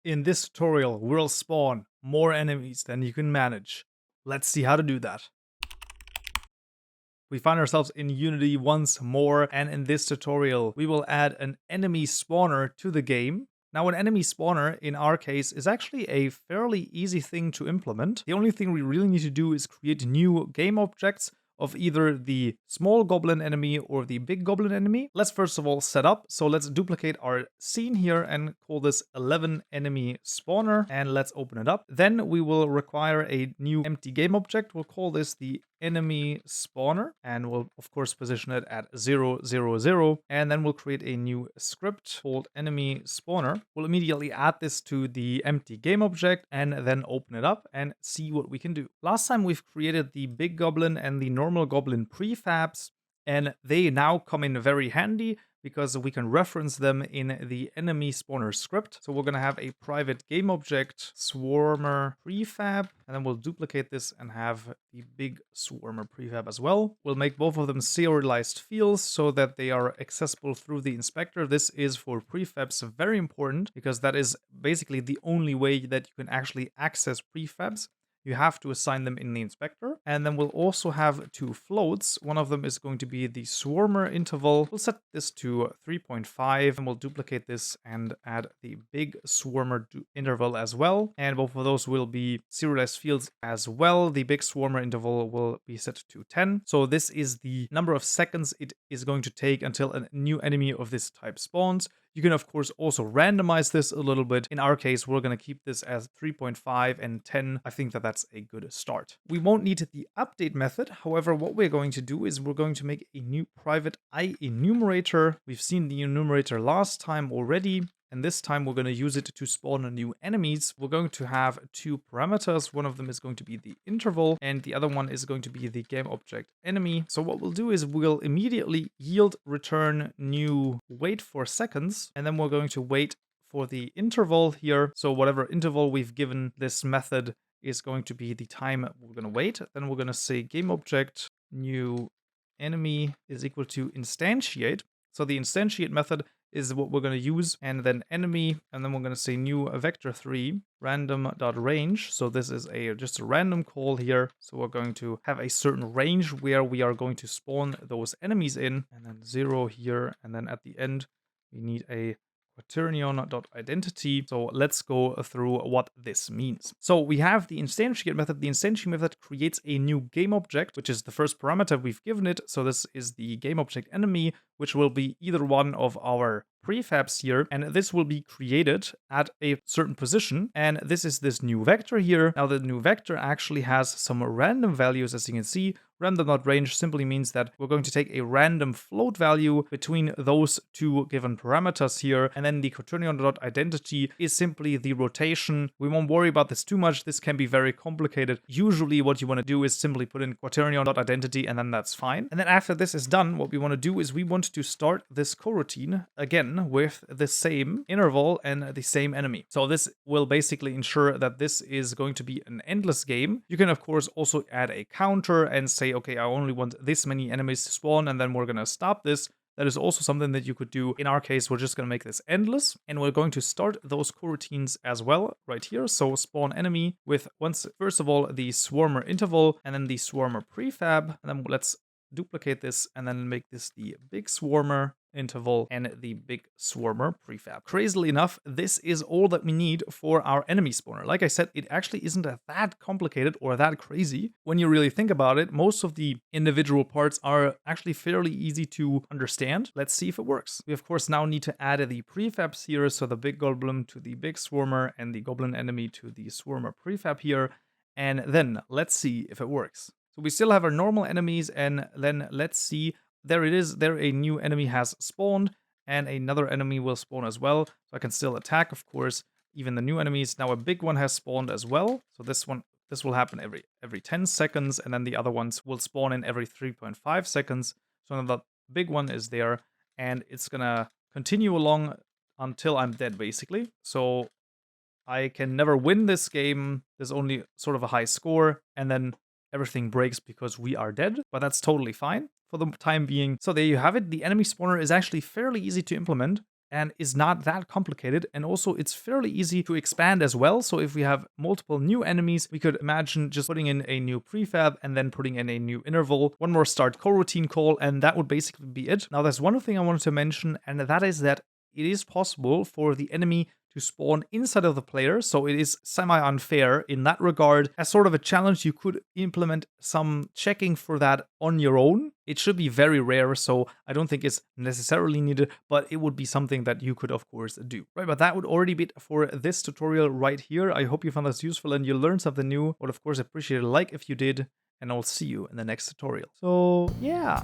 In this tutorial, we'll spawn more enemies than you can manage. Let's see how to do that. We find ourselves in Unity once more, and in this tutorial, we will add an enemy spawner to the game. Now, an enemy spawner, in our case, is actually a fairly easy thing to implement. The only thing we really need to do is create new game objects of either the small goblin enemy or the big goblin enemy. Let's first of all set up. So let's duplicate our scene here and call this 11 enemy spawner, and let's open it up. Then we will require a new empty game object. We'll call this the enemy spawner, and we'll of course position it at 0, 0, 0, and then we'll create a new script called enemy spawner. We'll immediately add this to the empty game object and then open it up and see what we can do. Last time we've created the big goblin and the normal goblin prefabs, and they now come in very handy because we can reference them in the enemy spawner script. So we're going to have a private game object, swarmer prefab, and then we'll duplicate this and have the big swarmer prefab as well. We'll make both of them serialized fields so that they are accessible through the inspector. This is for prefabs very important because that is basically the only way that you can actually access prefabs. You have to assign them in the inspector. And then we'll also have two floats. One of them is going to be the swarmer interval. We'll set this to 3.5 and we'll duplicate this and add the big swarmer interval as well. And both of those will be serialized fields as well. The big swarmer interval will be set to 10. So this is the number of seconds it is going to take until a new enemy of this type spawns. You can, of course, also randomize this a little bit. In our case, we're going to keep this as 3.5 and 10. I think that that's a good start. We won't need the update method. However, what we're going to do is we're going to make a new private enumerator. We've seen the enumerator last time already. And this time we're going to use it to spawn new enemies. We're going to have two parameters. One of them is going to be the interval, and the other one is going to be the game object enemy. So what we'll do is we'll immediately yield return new wait for seconds, and then we're going to wait for the interval here. So whatever interval we've given this method is going to be the time we're going to wait. Then we're going to say game object new enemy is equal to instantiate. So the instantiate method is what we're going to use, and then enemy, and then we're going to say new vector3 random.range. So this is just a random call here. So we're going to have a certain range where we are going to spawn those enemies in, and then 0 here, and then at the end we need a quaternion.identity. So let's go through what this means. So we have the instantiate method. The instantiate method creates a new game object, which is the first parameter we've given it. So this is the game object enemy, which will be either one of our prefabs here, and this will be created at a certain position, and this is this new vector here. Now the new vector actually has some random values, as you can see. Random.range simply means that we're going to take a random float value between those two given parameters here, and then the quaternion.identity is simply the rotation. We won't worry about this too much. This can be very complicated. Usually what you want to do is simply put in quaternion.identity, and then that's fine. And then after this is done, what we want to do is we want to start this coroutine again with the same interval and the same enemy. So this will basically ensure that this is going to be an endless game. You can of course also add a counter and say, okay, I only want this many enemies to spawn, and then we're going to stop this. That is also something that you could do. In our case, we're just going to make this endless, and we're going to start those coroutines as well right here. So spawn enemy with first of all the swarmer interval, and then the swarmer prefab, and then let's duplicate this and then make this the big swarmer interval and the big swarmer prefab. Crazily enough, this is all that we need for our enemy spawner. Like I said, it actually isn't that complicated or that crazy. When you really think about it, most of the individual parts are actually fairly easy to understand. Let's see if it works. We of course now need to add the prefabs here, so the big goblin to the big swarmer and the goblin enemy to the swarmer prefab here, and then let's see if it works. So we still have our normal enemies, and then let's see. There it is. There a new enemy has spawned, and another enemy will spawn as well. So I can still attack, of course, even the new enemies. Now a big one has spawned as well. So this will happen every 10 seconds, and then the other ones will spawn in every 3.5 seconds. So the big one is there, and it's gonna continue along until I'm dead, basically. So I can never win this game. There's only sort of a high score, and then everything breaks because we are dead, but that's totally fine for the time being. So there you have it. The enemy spawner is actually fairly easy to implement. and is not that complicated. And also it's fairly easy to expand as well. So if we have multiple new enemies, we could imagine just putting in a new prefab and then putting in a new interval, one more start coroutine call, and that would basically be it. Now there's one thing I wanted to mention, and that is that it is possible for the enemy to spawn inside of the player, so it is semi-unfair in that regard. As sort of a challenge, you could implement some checking for that on your own. It should be very rare, so I don't think it's necessarily needed, but it would be something that you could, of course, do. Right, but that would already be it for this tutorial right here. I hope you found this useful and you learned something new. Would, of course, appreciate a like if you did, and I'll see you in the next tutorial. So, yeah.